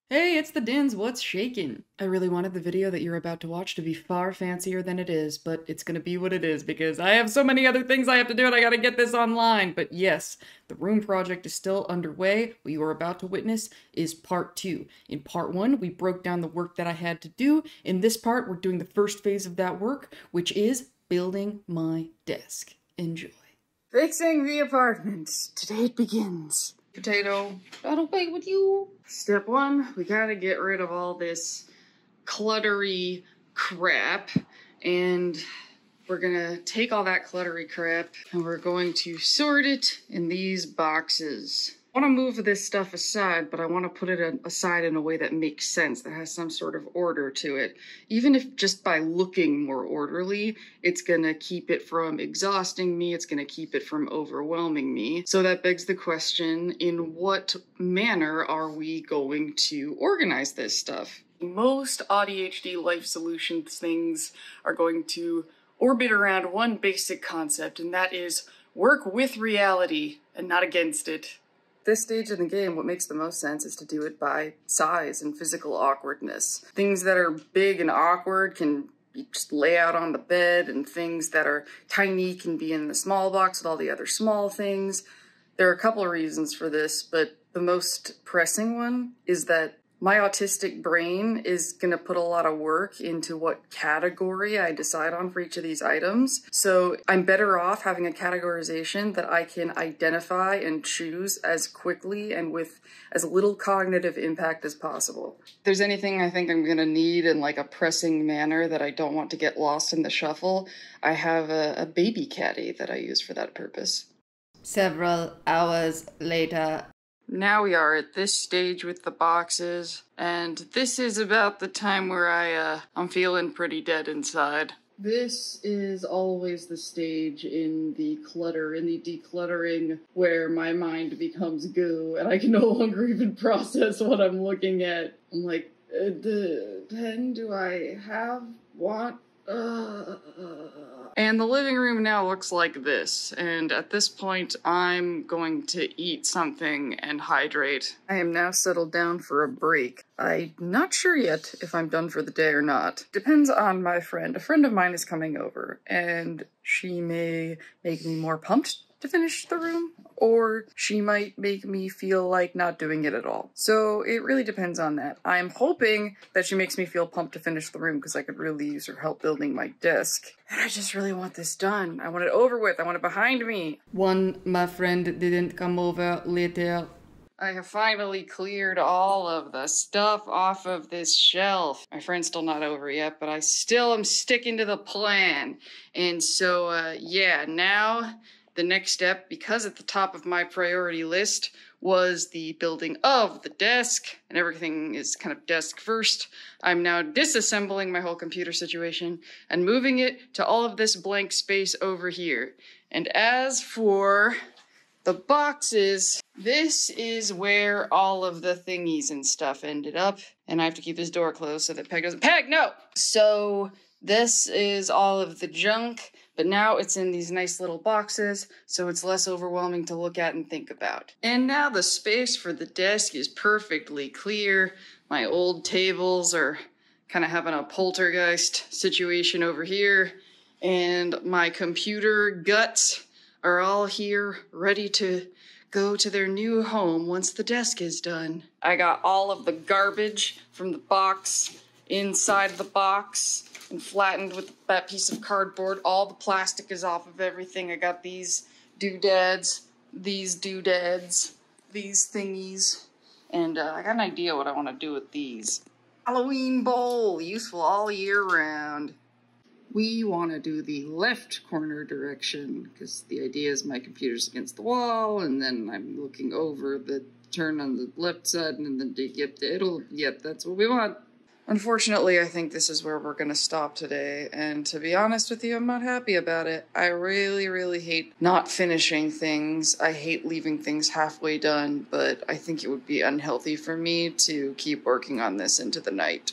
Hey, it's the Dins, what's shaking? I really wanted the video that you're about to watch to be far fancier than it is, but it's gonna be what it is because I have so many other things I have to do and I gotta get this online. But yes, the room project is still underway. What you are about to witness is part 2. In part 1, we broke down the work that I had to do. In this part, we're doing the first phase of that work, which is building my desk. Enjoy. Fixing the apartment. Today it begins. Potato, I'll wait with you. Step 1, we gotta get rid of all this cluttery crap, and we're gonna take all that cluttery crap and we're going to sort it in these boxes. I want to move this stuff aside, but I want to put it aside in a way that makes sense, that has some sort of order to it. Even if just by looking more orderly, it's gonna keep it from exhausting me, it's gonna keep it from overwhelming me. So that begs the question, in what manner are we going to organize this stuff? Most AuDHD life solutions things are going to orbit around one basic concept, and that is work with reality and not against it. This stage in the game, what makes the most sense is to do it by size and physical awkwardness. Things that are big and awkward can just lay out on the bed, and things that are tiny can be in the small box with all the other small things. There are a couple of reasons for this, but the most pressing one is that my autistic brain is gonna put a lot of work into what category I decide on for each of these items. So I'm better off having a categorization that I can identify and choose as quickly and with as little cognitive impact as possible. If there's anything I think I'm gonna need in like a pressing manner that I don't want to get lost in the shuffle, I have a baby caddy that I use for that purpose. Several hours later. Now we are at this stage with the boxes, and this is about the time where I'm feeling pretty dead inside. This is always the stage in the decluttering, where my mind becomes goo, and I can no longer even process what I'm looking at. I'm like, the pen do I have? Want? And the living room now looks like this, and at this point I'm going to eat something and hydrate. I am now settled down for a break. I'm not sure yet if I'm done for the day or not. Depends on my friend. A friend of mine is coming over, and she may make me more pumped to finish the room, or she might make me feel like not doing it at all. So it really depends on that. I'm hoping that she makes me feel pumped to finish the room because I could really use her help building my desk. And I just really want this done. I want it over with. I want it behind me. My friend didn't come over later. I have finally cleared all of the stuff off of this shelf. My friend's still not over yet, but I still am sticking to the plan. And so, yeah, now the next step, because at the top of my priority list was the building of the desk, and everything is kind of desk first, I'm now disassembling my whole computer situation and moving it to all of this blank space over here. And as for the boxes, this is where all of the thingies and stuff ended up. And I have to keep this door closed so that Peg doesn't— Peg, no! So this is all of the junk, but now it's in these nice little boxes, so it's less overwhelming to look at and think about. And now the space for the desk is perfectly clear. My old tables are kind of having a poltergeist situation over here, and my computer guts are all here, ready to go to their new home once the desk is done. I got all of the garbage from the box inside the box and flattened with that piece of cardboard. All the plastic is off of everything. I got these doodads, these thingies, and I got an idea what I want to do with these. Halloween bowl, useful all year round. We want to do the left corner direction, because the idea is my computer's against the wall, and then I'm looking over the turn on the left side, and then yep, that's what we want. Unfortunately, I think this is where we're going to stop today, and to be honest with you, I'm not happy about it. I really, really hate not finishing things. I hate leaving things halfway done, but I think it would be unhealthy for me to keep working on this into the night.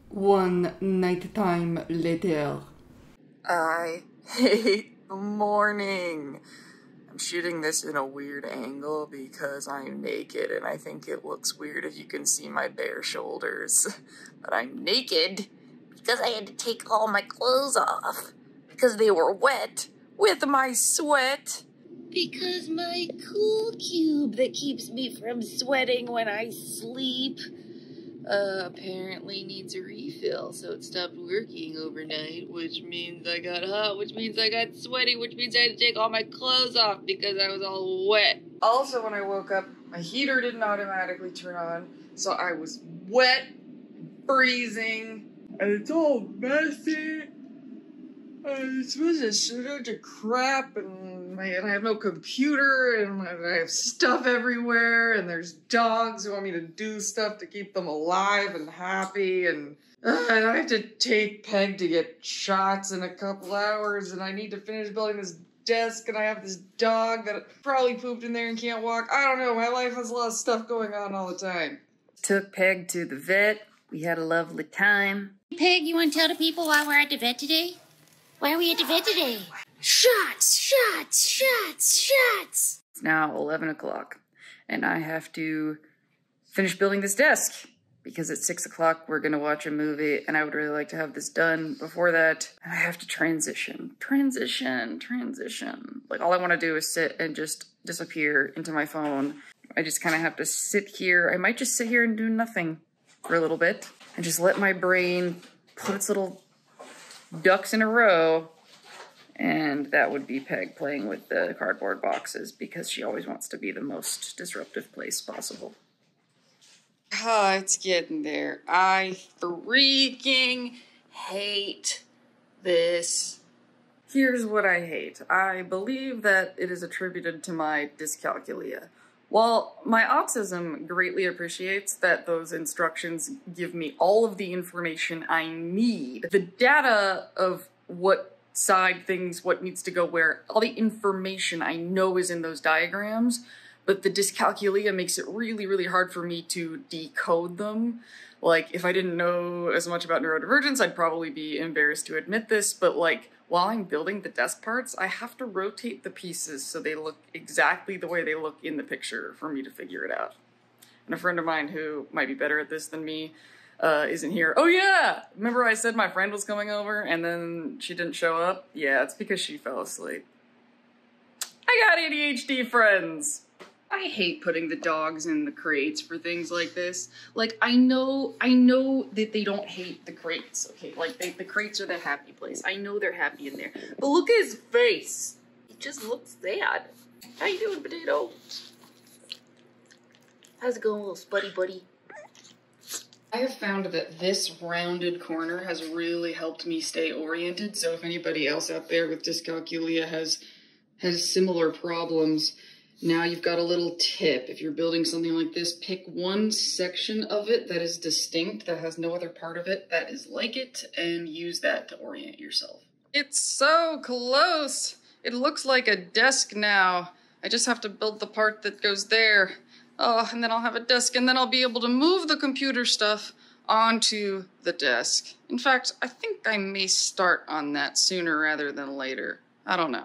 One nighttime later. I hate the morning. I'm shooting this in a weird angle because I'm naked and I think it looks weird if you can see my bare shoulders. But I'm naked because I had to take all my clothes off because they were wet with my sweat. Because my cool cube that keeps me from sweating when I sleep apparently needs a refill, so it stopped working overnight, which means I got hot, which means I got sweaty, which means I had to take all my clothes off because I was all wet. Also, when I woke up, my heater didn't automatically turn on, so I was wet, freezing, and it's all messy. I'm supposed to shoot out to crap, and I have no computer, and I have stuff everywhere, and there's dogs who want me to do stuff to keep them alive and happy, and I have to take Peg to get shots in a couple hours, and I need to finish building this desk, and I have this dog that probably pooped in there and can't walk. I don't know, my life has a lot of stuff going on all the time. Took Peg to the vet. We had a lovely time. Peg, you want to tell the people why we're at the vet today? Why are we at the vet today? Shots, shots, shots, shots. It's now 11 o'clock, and I have to finish building this desk because at 6 o'clock we're gonna watch a movie, and I would really like to have this done before that. And I have to transition. Like, all I want to do is sit and just disappear into my phone. I just kind of have to sit here. I might just sit here and do nothing for a little bit and just let my brain put its little ducks in a row, and that would be Peg playing with the cardboard boxes because she always wants to be the most disruptive place possible. Ah, it's getting there. I freaking hate this. Here's what I hate. I believe that it is attributed to my dyscalculia. While my autism greatly appreciates that those instructions give me all of the information I need, the data of what side things, what needs to go where, all the information I know is in those diagrams, but the dyscalculia makes it really, really hard for me to decode them. Like, if I didn't know as much about neurodivergence, I'd probably be embarrassed to admit this, but like, while I'm building the desk parts, I have to rotate the pieces so they look exactly the way they look in the picture for me to figure it out. And a friend of mine who might be better at this than me isn't here. Oh yeah! Remember I said my friend was coming over and then she didn't show up? Yeah, it's because she fell asleep. I got ADHD friends! I hate putting the dogs in the crates for things like this. Like, I know that they don't hate the crates, okay? Like, the crates are their happy place. I know they're happy in there. But look at his face. He just looks sad. How you doing, Potato? How's it going, little spuddy buddy? I have found that this rounded corner has really helped me stay oriented, so if anybody else out there with dyscalculia has similar problems, now you've got a little tip. If you're building something like this, pick one section of it that is distinct, that has no other part of it that is like it, and use that to orient yourself. It's so close! It looks like a desk now. I just have to build the part that goes there. Oh, and then I'll have a desk, and then I'll be able to move the computer stuff onto the desk. In fact, I think I may start on that sooner rather than later. I don't know.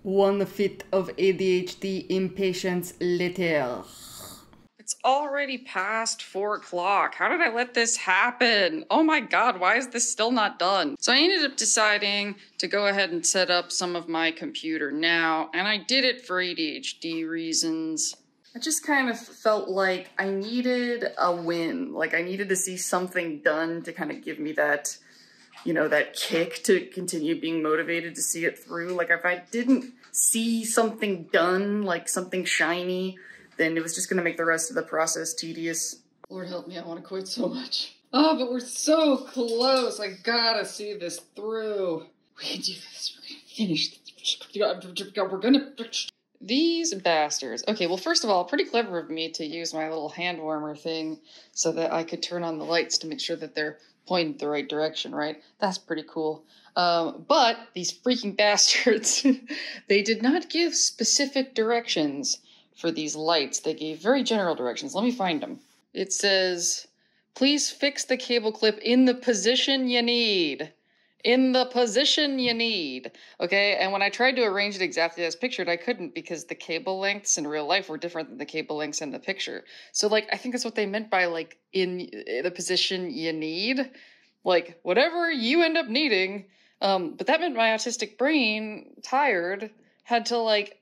1 fit of ADHD impatience later. It's already past 4 o'clock. How did I let this happen? Oh my god, why is this still not done? So I ended up deciding to go ahead and set up some of my computer now, and I did it for ADHD reasons. I just kind of felt like I needed a win. Like, I needed to see something done to kind of give me that, you know, that kick to continue being motivated to see it through. Like, if I didn't see something done, like something shiny, then it was just gonna make the rest of the process tedious. Lord help me, I want to quit so much. Oh, but we're so close. I gotta see this through. We can do this. We're gonna finish this. We're gonna... These bastards. Okay, well, first of all, pretty clever of me to use my little hand warmer thing so that I could turn on the lights to make sure that they're pointed the right direction, right? That's pretty cool. But these freaking bastards, they did not give specific directions for these lights. They gave very general directions. Let me find them. It says, please fix the cable clip in the position you need. in the position you need, okay? And when I tried to arrange it exactly as pictured, I couldn't because the cable lengths in real life were different than the cable lengths in the picture. So, like, I think that's what they meant by, like, in the position you need. Like, whatever you end up needing. But that meant my autistic brain, tired, had to, like,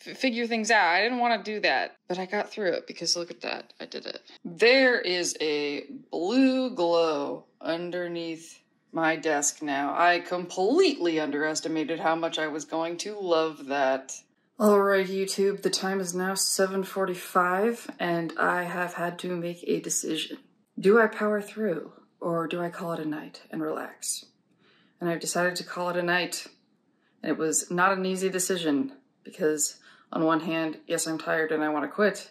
figure things out. I didn't want to do that, but I got through it because look at that. I did it. There is a blue glow underneath my desk now. I completely underestimated how much I was going to love that. Alright, YouTube, the time is now 7:45 and I have had to make a decision. Do I power through or do I call it a night and relax? And I've decided to call it a night. And it was not an easy decision because on one hand, yes, I'm tired and I want to quit,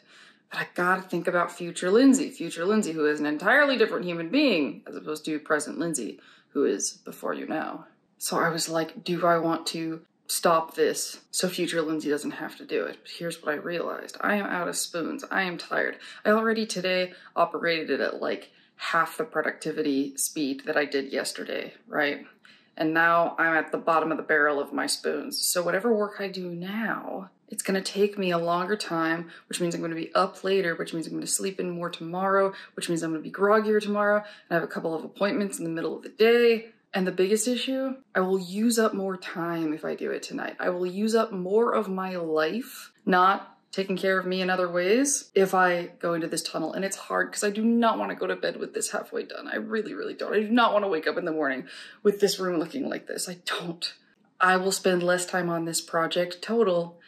but I gotta think about future Lindsay, who is an entirely different human being as opposed to present Lindsay, who is before you now. So I was like, do I want to stop this so future Lindsay doesn't have to do it? But here's what I realized. I am out of spoons. I am tired. I already today operated it at like half the productivity speed that I did yesterday, right? And now I'm at the bottom of the barrel of my spoons. So whatever work I do now, it's gonna take me a longer time, which means I'm gonna be up later, which means I'm gonna sleep in more tomorrow, which means I'm gonna be groggier tomorrow, and I have a couple of appointments in the middle of the day. And the biggest issue, I will use up more time if I do it tonight. I will use up more of my life, not taking care of me in other ways, if I go into this tunnel. And it's hard because I do not want to go to bed with this halfway done. I really, really don't. I do not want to wake up in the morning with this room looking like this. I don't. I will spend less time on this project total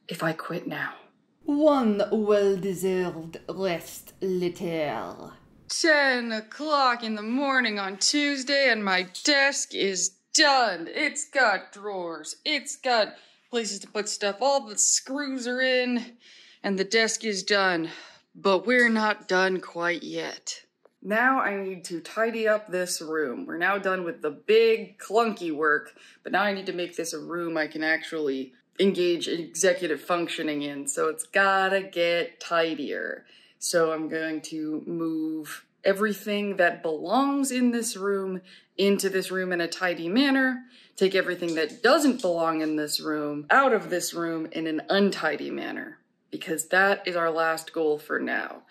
if I quit now. One well-deserved rest later. 10 o'clock in the morning on Tuesday and my desk is done. It's got drawers. It's got places to put stuff. All the screws are in and the desk is done. But we're not done quite yet. Now I need to tidy up this room. We're now done with the big clunky work, but now I need to make this a room I can actually engage executive functioning in. So it's gotta get tidier. So I'm going to move everything that belongs in this room into this room in a tidy manner, take everything that doesn't belong in this room out of this room in an untidy manner, because that is our last goal for now.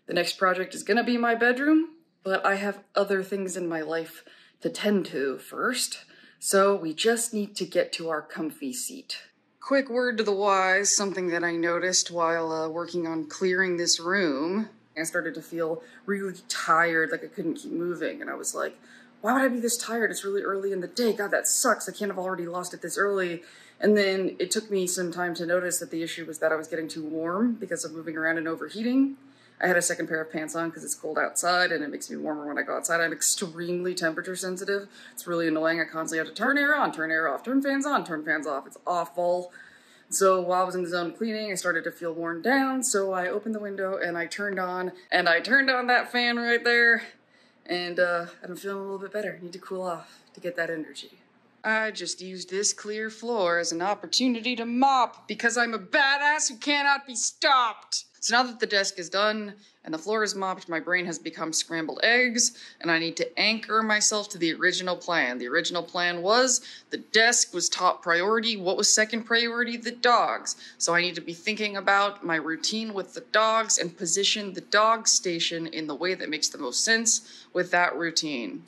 The next project is gonna be my bedroom, but I have other things in my life to tend to first, so we just need to get to our comfy seat. Quick word to the wise, something that I noticed while working on clearing this room. I started to feel really tired, like I couldn't keep moving, and I was like, why would I be this tired? It's really early in the day. God, that sucks. I can't have already lost it this early. And then it took me some time to notice that the issue was that I was getting too warm because of moving around and overheating. I had a second pair of pants on because it's cold outside and it makes me warmer when I go outside. I'm extremely temperature sensitive. It's really annoying. I constantly have to turn air on, turn air off, turn fans on, turn fans off. It's awful. So while I was in the zone of cleaning, I started to feel worn down. So I opened the window and I turned on that fan right there. And I'm feeling a little bit better. I need to cool off to get that energy. I just used this clear floor as an opportunity to mop because I'm a badass who cannot be stopped. So now that the desk is done and the floor is mopped, my brain has become scrambled eggs and I need to anchor myself to the original plan. The original plan was the desk was top priority. What was second priority? The dogs. So I need to be thinking about my routine with the dogs and position the dog station in the way that makes the most sense with that routine.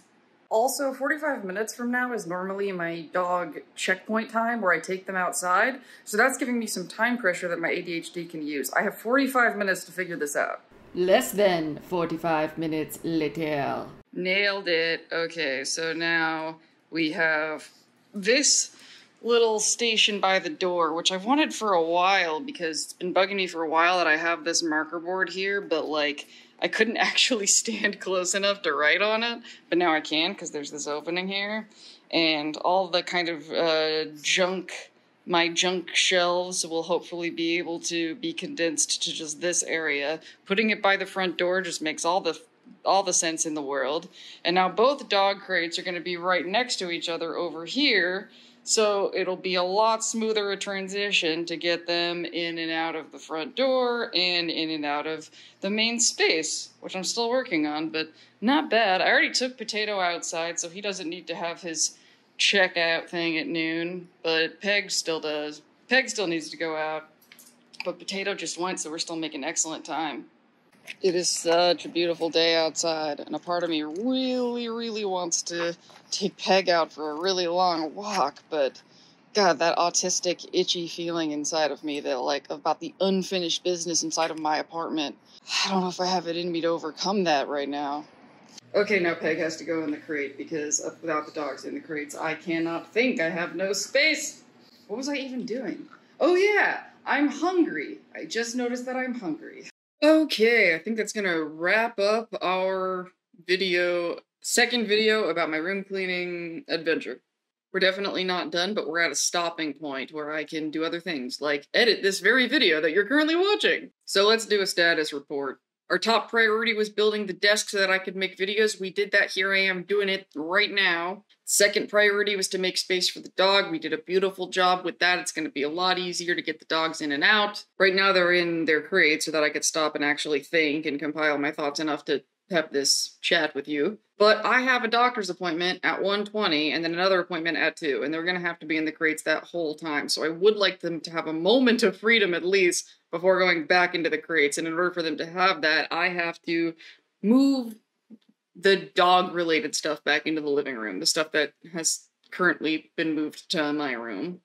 Also, 45 minutes from now is normally my dog checkpoint time where I take them outside, so that's giving me some time pressure that my ADHD can use. I have 45 minutes to figure this out. Less than 45 minutes later. Nailed it. Okay, so now we have this little station by the door, which I've wanted for a while because it's been bugging me for a while that I have this marker board here, but like, I couldn't actually stand close enough to write on it, but now I can because there's this opening here. And all the kind of my junk shelves will hopefully be able to be condensed to just this area. Putting it by the front door just makes all the sense in the world. And now both dog crates are going to be right next to each other over here. So it'll be a lot smoother a transition to get them in and out of the front door and in and out of the main space, which I'm still working on, but not bad. I already took Potato outside, so he doesn't need to have his checkout thing at noon, but Peg still does. Peg still needs to go out, but Potato just went, so we're still making excellent time. It is such a beautiful day outside, and a part of me really, really wants to take Peg out for a really long walk, but God, that autistic, itchy feeling inside of me that, like, about the unfinished business inside of my apartment, I don't know if I have it in me to overcome that right now. Okay, now Peg has to go in the crate, because without the dogs in the crates, I cannot think. I have no space. What was I even doing? Oh yeah, I'm hungry. I just noticed that I'm hungry. Okay, I think that's gonna wrap up our second video about my room cleaning adventure. We're definitely not done, but we're at a stopping point where I can do other things, like edit this very video that you're currently watching. So let's do a status report. Our top priority was building the desk so that I could make videos. We did that. Here I am doing it right now. Second priority was to make space for the dog. We did a beautiful job with that. It's going to be a lot easier to get the dogs in and out. Right now they're in their crate so that I could stop and actually think and compile my thoughts enough to have this chat with you. But I have a doctor's appointment at 1:20 and then another appointment at 2, and they're going to have to be in the crates that whole time. So I would like them to have a moment of freedom at least before going back into the crates. And in order for them to have that, I have to move the dog-related stuff back into the living room, the stuff that has currently been moved to my room.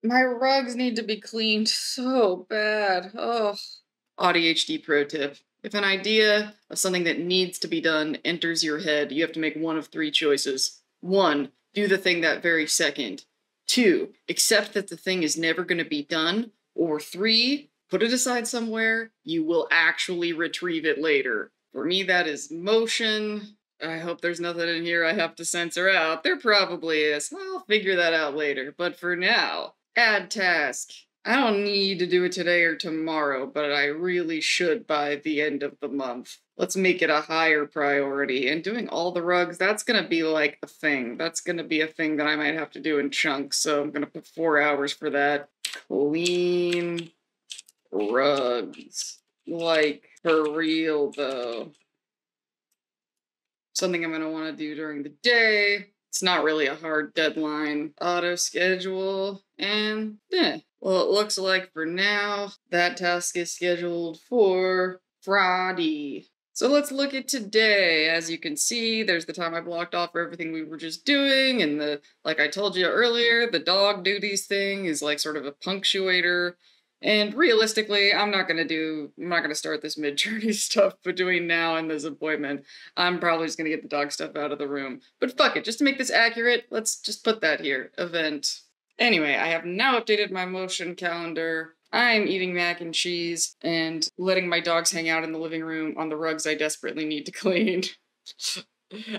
My rugs need to be cleaned so bad. Oh. AuDHD pro tip. If an idea of something that needs to be done enters your head, you have to make one of 3 choices. 1, do the thing that very second. 2, accept that the thing is never going to be done. Or 3, put it aside somewhere. You will actually retrieve it later. For me, that is motion. I hope there's nothing in here I have to censor out. There probably is. I'll figure that out later. But for now, add task. I don't need to do it today or tomorrow, but I really should by the end of the month. Let's make it a higher priority. And doing all the rugs, that's gonna be like a thing. That's gonna be a thing that I might have to do in chunks, so I'm gonna put 4 hours for that. Clean rugs. Like, for real, though. Something I'm gonna want to do during the day. It's not really a hard deadline. Auto schedule, and well, it looks like for now, that task is scheduled for Friday. So let's look at today. As you can see, there's the time I blocked off for everything we were just doing, and like I told you earlier, the dog duties thing is like sort of a punctuator. And realistically, I'm not gonna start this mid-journey stuff between now and this appointment. I'm probably just gonna get the dog stuff out of the room. But fuck it, just to make this accurate, let's just put that here. Event. Anyway, I have now updated my motion calendar. I'm eating mac and cheese and letting my dogs hang out in the living room on the rugs I desperately need to clean.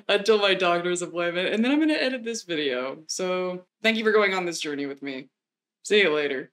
Until my doctor's appointment, and then I'm gonna edit this video. So, thank you for going on this journey with me. See you later.